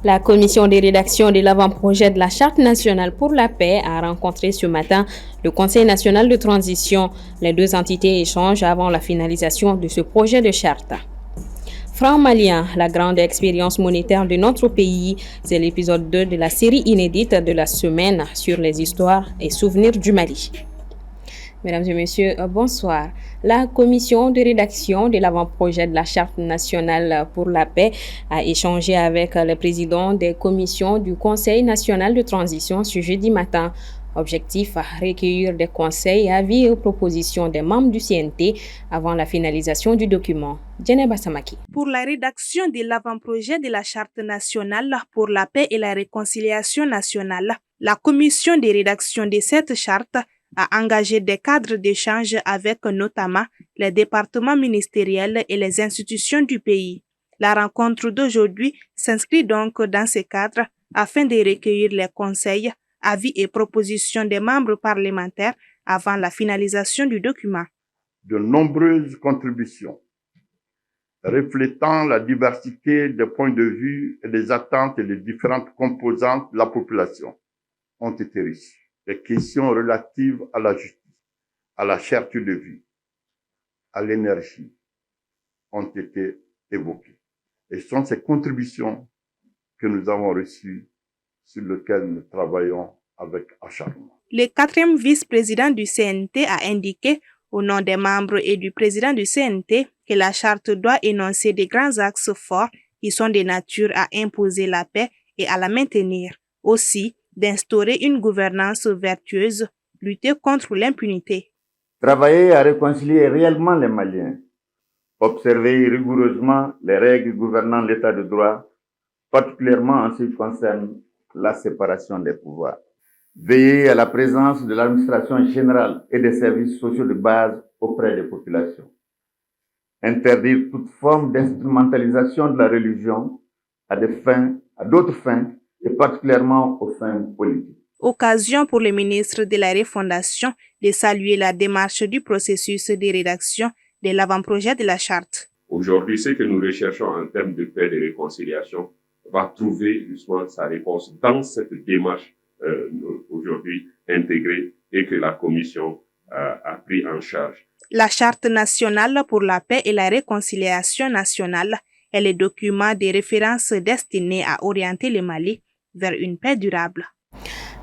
La commission de rédaction de l'avant-projet de la Charte nationale pour la paix a rencontré ce matin le Conseil national de transition. Les deux entités échangent avant la finalisation de ce projet de charte. Franc malien, la grande expérience monétaire de notre pays, c'est l'épisode 2 de la série inédite de la semaine sur les histoires et souvenirs du Mali. Mesdames et messieurs, bonsoir. La commission de rédaction de l'avant-projet de la Charte nationale pour la paix a échangé avec le président des commissions du Conseil national de transition ce jeudi matin. Objectif, recueillir des conseils, avis et propositions des membres du CNT avant la finalisation du document. Djeneba Samaki. Pour la rédaction de l'avant-projet de la Charte nationale pour la paix et la réconciliation nationale, la commission de rédaction de cette charte a engagé des cadres d'échange avec notamment les départements ministériels et les institutions du pays. La rencontre d'aujourd'hui s'inscrit donc dans ce cadre afin de recueillir les conseils, avis et propositions des membres parlementaires avant la finalisation du document. De nombreuses contributions reflétant la diversité des points de vue et des attentes des différentes composantes de la population ont été reçues. Les questions relatives à la justice, à la cherté de vie, à l'énergie ont été évoquées. Et ce sont ces contributions que nous avons reçues sur lesquelles nous travaillons avec acharnement. Le quatrième vice-président du CNT a indiqué, au nom des membres et du président du CNT, que la charte doit énoncer des grands axes forts qui sont de nature à imposer la paix et à la maintenir. Aussi, d'instaurer une gouvernance vertueuse, lutter contre l'impunité. Travailler à réconcilier réellement les Maliens, observer rigoureusement les règles gouvernant l'état de droit, particulièrement en ce qui concerne la séparation des pouvoirs. Veiller à la présence de l'administration générale et des services sociaux de base auprès des populations. Interdire toute forme d'instrumentalisation de la religion à d'autres fins, et particulièrement aux fins politiques. Occasion pour le ministre de la Refondation de saluer la démarche du processus de rédaction de l'avant-projet de la charte. Aujourd'hui, ce que nous recherchons en termes de paix et de réconciliation va trouver justement sa réponse dans cette démarche aujourd'hui intégrée et que la Commission a pris en charge. La Charte nationale pour la paix et la réconciliation nationale est le document de référence destiné à orienter le Mali vers une paix durable.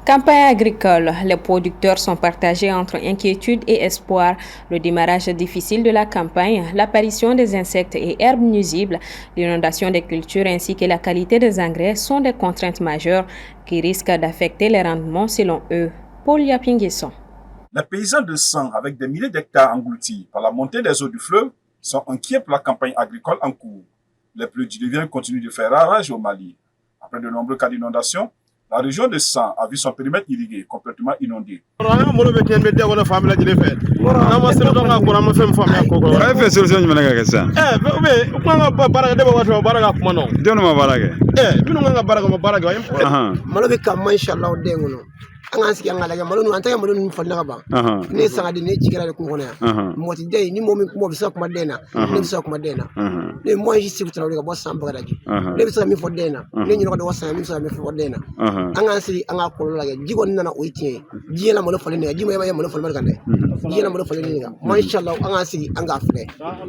Campagne agricole. Les producteurs sont partagés entre inquiétude et espoir. Le démarrage difficile de la campagne, l'apparition des insectes et herbes nuisibles, l'inondation des cultures ainsi que la qualité des engrais sont des contraintes majeures qui risquent d'affecter les rendements selon eux. Paul Yapinguesson. Les paysans de Sang, avec des milliers d'hectares engloutis par la montée des eaux du fleuve, sont inquiets pour la campagne agricole en cours. Les pluies diluviennes continuent de faire ravage au Mali. Après de nombreux cas d'inondation, la région de Sang a vu son périmètre irrigué complètement inondé. An ka sigi an ka lajɛ malo ninnu an tɛ ka malo ninnu falen ka ban ne sanga di ne jigila de kun kɔnɔ yan mɔgɔ tɛ den ni mɔgɔ min kuma bɛ se ka kuma den na ne bɛ se ka kuma den na ne mɔgɔ si sigi tara ka bɔ san bagaji ne bɛ se ka min fɔ den na ne ɲɔgɔn dɔgɔ san min bɛ se ka min fɔ den na an k'an sigi an ka kɔlɔlɔ lajɛ ji kɔni nana o ye tiɲɛ ye ji yɛlɛ malo falen ne kan ji ma ye malo falen kan dɛ ji yɛlɛ malo falen ne kan mashallah an k'an sigi an k'a filɛ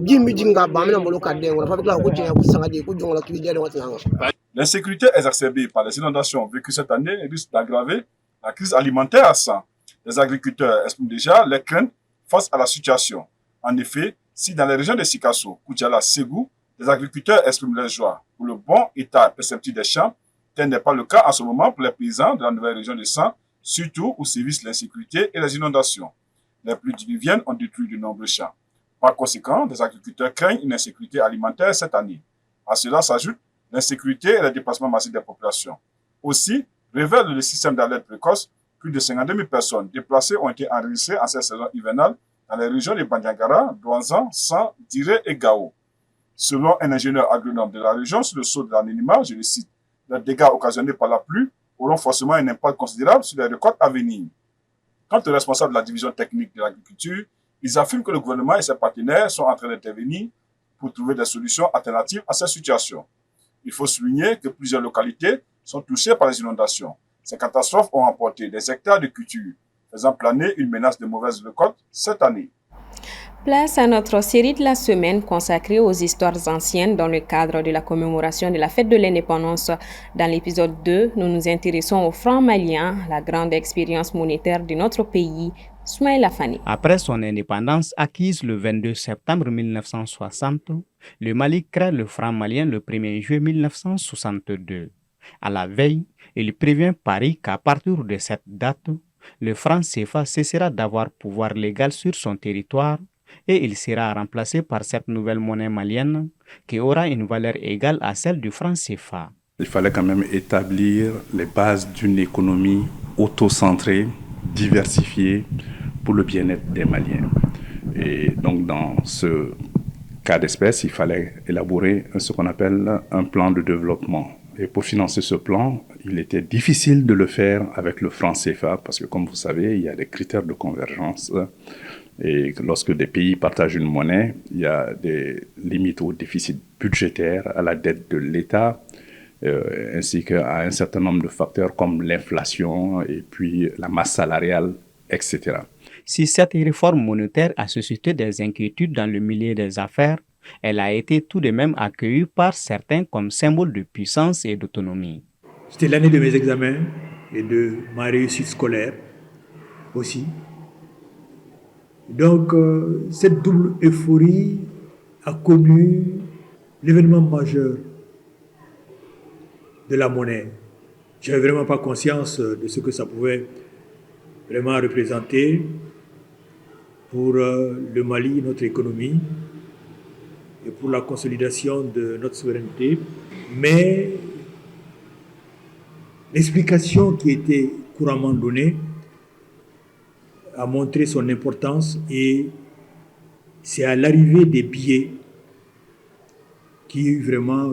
ji min bɛ jigin ka ban an bɛna malo ka den kɔnɔ f'a bɛ tila ko tiɲɛ ko sanga di ko jɔn k'i jɛ dɔn ka tɛmɛ an kan. L'insécurité exacerbée par les inondations vécues cette année risque d'aggraver la crise alimentaire à Sang. Les agriculteurs expriment déjà les craintes face à la situation. En effet, si dans les régions de Sikasso, Koudjala, Ségou, les agriculteurs expriment leur joie pour le bon état perceptif des champs, tel n'est pas le cas en ce moment pour les paysans de la nouvelle région de Sang, surtout où sévissent l'insécurité et les inondations. Les pluies diluviennes ont détruit de nombreux champs. Par conséquent, les agriculteurs craignent une insécurité alimentaire cette année. À cela s'ajoute l'insécurité et le déplacement massif des populations. Aussi, révèle le système d'alerte précoce, plus de 52 000 personnes déplacées ont été enregistrées en cette saison hivernale dans les régions de Bandiagara, Douanzan, San, Diré et Gao. Selon un ingénieur agronome de la région sur le sol de l'anonymat, je le cite, les dégâts occasionnés par la pluie auront forcément un impact considérable sur les récoltes à venir. Quant aux responsables de la division technique de l'agriculture, ils affirment que le gouvernement et ses partenaires sont en train d'intervenir pour trouver des solutions alternatives à cette situation. Il faut souligner que plusieurs localités sont touchées par les inondations. Ces catastrophes ont emporté des hectares de cultures, faisant planer une menace de mauvaise récolte cette année. Place à notre série de la semaine consacrée aux histoires anciennes dans le cadre de la commémoration de la fête de l'indépendance. Dans l'épisode 2, nous nous intéressons au franc malien, la grande expérience monétaire de notre pays. Soumaïla Fani. Après son indépendance acquise le 22 septembre 1960, le Mali crée le franc malien le 1er juillet 1962. À la veille, il prévient Paris qu'à partir de cette date, le franc CFA cessera d'avoir pouvoir légal sur son territoire et il sera remplacé par cette nouvelle monnaie malienne qui aura une valeur égale à celle du franc CFA. Il fallait quand même établir les bases d'une économie auto-centrée, diversifiée pour le bien-être des Maliens. Et donc dans ce cas d'espèce, il fallait élaborer ce qu'on appelle un plan de développement. Et pour financer ce plan, il était difficile de le faire avec le franc CFA parce que, comme vous savez, il y a des critères de convergence. Et lorsque des pays partagent une monnaie, il y a des limites au déficit budgétaire, à la dette de l'État, ainsi qu'à un certain nombre de facteurs comme l'inflation et puis la masse salariale, etc. Si cette réforme monétaire a suscité des inquiétudes dans le milieu des affaires, elle a été tout de même accueillie par certains comme symbole de puissance et d'autonomie. C'était l'année de mes examens et de ma réussite scolaire aussi. Donc, cette double euphorie a connu l'événement majeur de la monnaie. Je n'avais vraiment pas conscience de ce que ça pouvait vraiment représenter pour le Mali, notre économie, et pour la consolidation de notre souveraineté. Mais l'explication qui était couramment donnée a montré son importance et c'est à l'arrivée des billets qu'il y a eu vraiment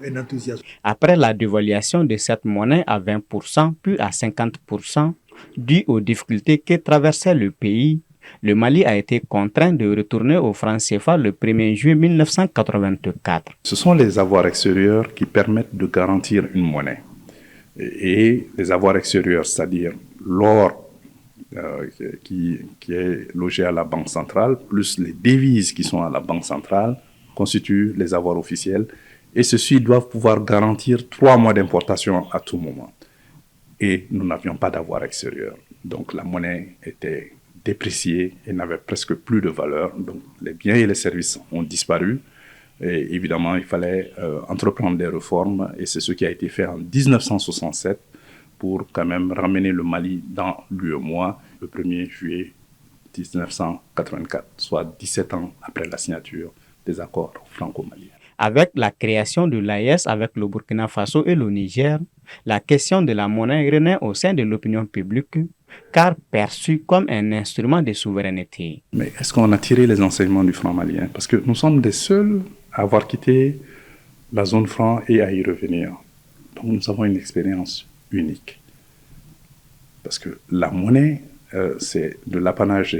un enthousiasme. Après la dévaluation de cette monnaie à 20% puis à 50%, dû aux difficultés que traversait le pays, le Mali a été contraint de retourner au franc CFA le 1er juillet 1984. Ce sont les avoirs extérieurs qui permettent de garantir une monnaie. Et les avoirs extérieurs, c'est-à-dire l'or qui est logé à la Banque centrale, plus les devises qui sont à la Banque centrale, constituent les avoirs officiels. Et ceux-ci doivent pouvoir garantir 3 mois d'importation à tout moment. Et nous n'avions pas d'avoir extérieur. Donc la monnaie était dépréciée et n'avait presque plus de valeur. Donc les biens et les services ont disparu. Et évidemment, il fallait entreprendre des réformes. Et c'est ce qui a été fait en 1967 pour quand même ramener le Mali dans l'UEMOA le 1er juillet 1984, soit 17 ans après la signature des accords franco-maliens. Avec la création de l'AES avec le Burkina Faso et le Niger, la question de la monnaie renaît au sein de l'opinion publique, car perçue comme un instrument de souveraineté. Mais est-ce qu'on a tiré les enseignements du franc malien? Parce que nous sommes les seuls à avoir quitté la zone franc et à y revenir. Donc nous avons une expérience unique. Parce que la monnaie, c'est de l'apanage,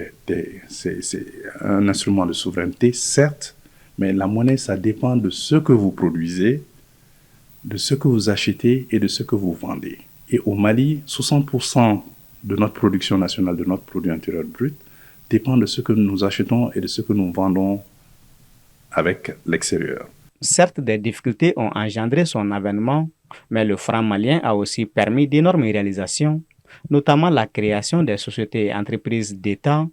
c'est un instrument de souveraineté, certes, mais la monnaie, ça dépend de ce que vous produisez, de ce que vous achetez et de ce que vous vendez. Et au Mali, 60% de notre production nationale, de notre produit intérieur brut, dépend de ce que nous achetons et de ce que nous vendons avec l'extérieur. Certes, des difficultés ont engendré son avènement, mais le franc malien a aussi permis d'énormes réalisations, notamment la création des sociétés et entreprises d'État,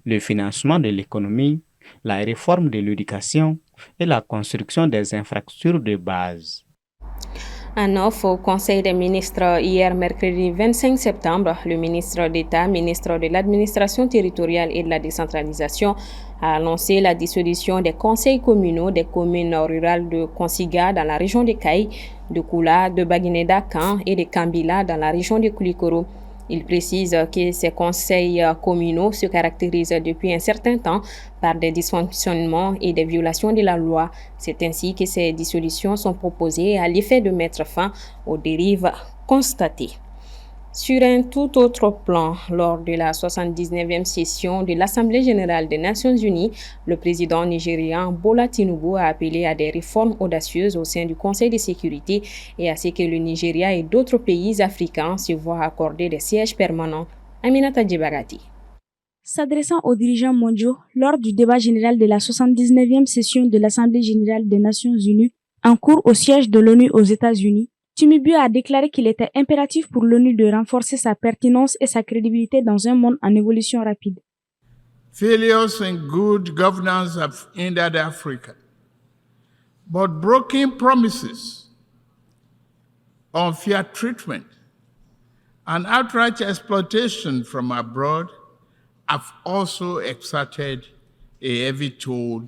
le financement de l'économie, la réforme de l'éducation et la construction des infrastructures de base. En off au Conseil des ministres hier mercredi 25 septembre, le ministre d'État, ministre de l'administration territoriale et de la décentralisation, a annoncé la dissolution des conseils communaux des communes rurales de Konsiga dans la région de Kaï, de Koula, de Baguineda-Kan et de Kambila dans la région de Koulikoro. Il précise que ces conseils communaux se caractérisent depuis un certain temps par des dysfonctionnements et des violations de la loi. C'est ainsi que ces dissolutions sont proposées à l'effet de mettre fin aux dérives constatées. Sur un tout autre plan, lors de la 79e session de l'Assemblée générale des Nations unies, le président nigérian Bola Tinubu a appelé à des réformes audacieuses au sein du Conseil de sécurité et à ce que le Nigeria et d'autres pays africains se voient accorder des sièges permanents. Aminata Djibagati. S'adressant aux dirigeants mondiaux lors du débat général de la 79e session de l'Assemblée générale des Nations unies, en cours au siège de l'ONU aux États-Unis, Tinubu a déclaré qu'il était impératif pour l'ONU de renforcer sa pertinence et sa crédibilité dans un monde en évolution rapide. Failures in good governance have hindered Africa, but broken promises, unfair treatment, and outright exploitation from abroad have also exerted a heavy toll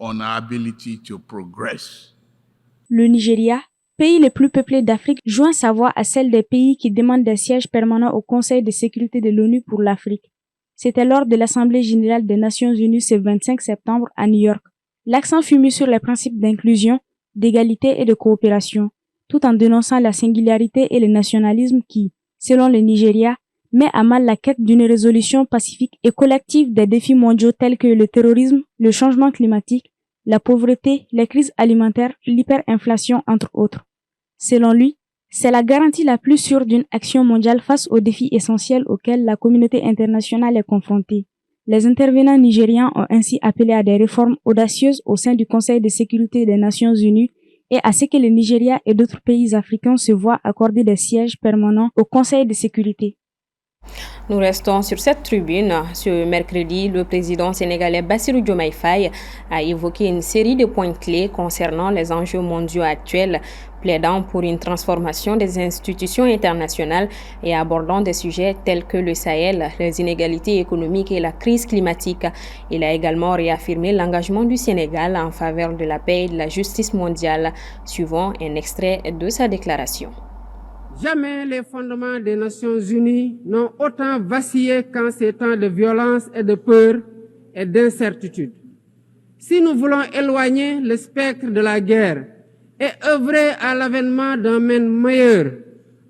on our ability to progress. Le Nigeria, pays le plus peuplé d'Afrique, joint sa voix à celle des pays qui demandent des sièges permanents au Conseil de sécurité de l'ONU pour l'Afrique. C'était lors de l'Assemblée générale des Nations unies ce 25 septembre à New York. L'accent fut mis sur les principes d'inclusion, d'égalité et de coopération, tout en dénonçant la singularité et le nationalisme qui, selon le Nigeria, met à mal la quête d'une résolution pacifique et collective des défis mondiaux tels que le terrorisme, le changement climatique, la pauvreté, les crises alimentaires, l'hyperinflation, entre autres. Selon lui, c'est la garantie la plus sûre d'une action mondiale face aux défis essentiels auxquels la communauté internationale est confrontée. Les intervenants nigérians ont ainsi appelé à des réformes audacieuses au sein du Conseil de sécurité des Nations unies et à ce que le Nigeria et d'autres pays africains se voient accorder des sièges permanents au Conseil de sécurité. Nous restons sur cette tribune. Ce mercredi, le président sénégalais Bassirou Diomaye Faye a évoqué une série de points clés concernant les enjeux mondiaux actuels, plaidant pour une transformation des institutions internationales et abordant des sujets tels que le Sahel, les inégalités économiques et la crise climatique. Il a également réaffirmé l'engagement du Sénégal en faveur de la paix et de la justice mondiale, suivant un extrait de sa déclaration. Jamais les fondements des Nations unies n'ont autant vacillé qu'en ces temps de violence et de peur et d'incertitude. Si nous voulons éloigner le spectre de la guerre et œuvrer à l'avènement d'un monde meilleur,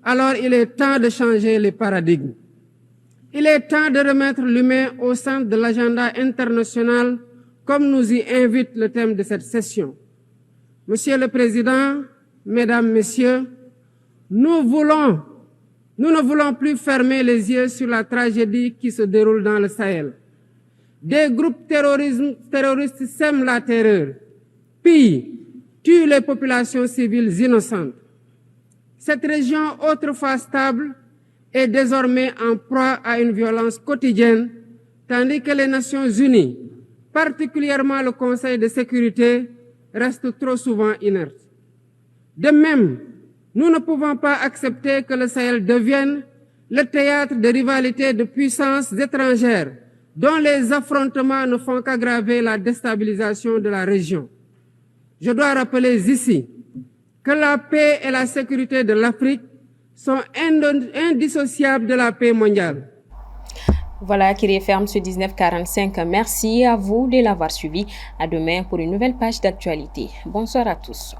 alors il est temps de changer les paradigmes. Il est temps de remettre l'humain au centre de l'agenda international, comme nous y invite le thème de cette session. Monsieur le Président, Mesdames, Messieurs, nous ne voulons plus fermer les yeux sur la tragédie qui se déroule dans le Sahel. Des groupes terroristes sèment la terreur, pillent, tuent les populations civiles innocentes. Cette région autrefois stable est désormais en proie à une violence quotidienne, tandis que les Nations unies, particulièrement le Conseil de sécurité, restent trop souvent inertes. De même, nous ne pouvons pas accepter que le Sahel devienne le théâtre de rivalités de puissances étrangères dont les affrontements ne font qu'aggraver la déstabilisation de la région. Je dois rappeler ici que la paix et la sécurité de l'Afrique sont indissociables de la paix mondiale. Voilà qui referme ce 1945. Merci à vous de l'avoir suivi. À demain pour une nouvelle page d'actualité. Bonsoir à tous.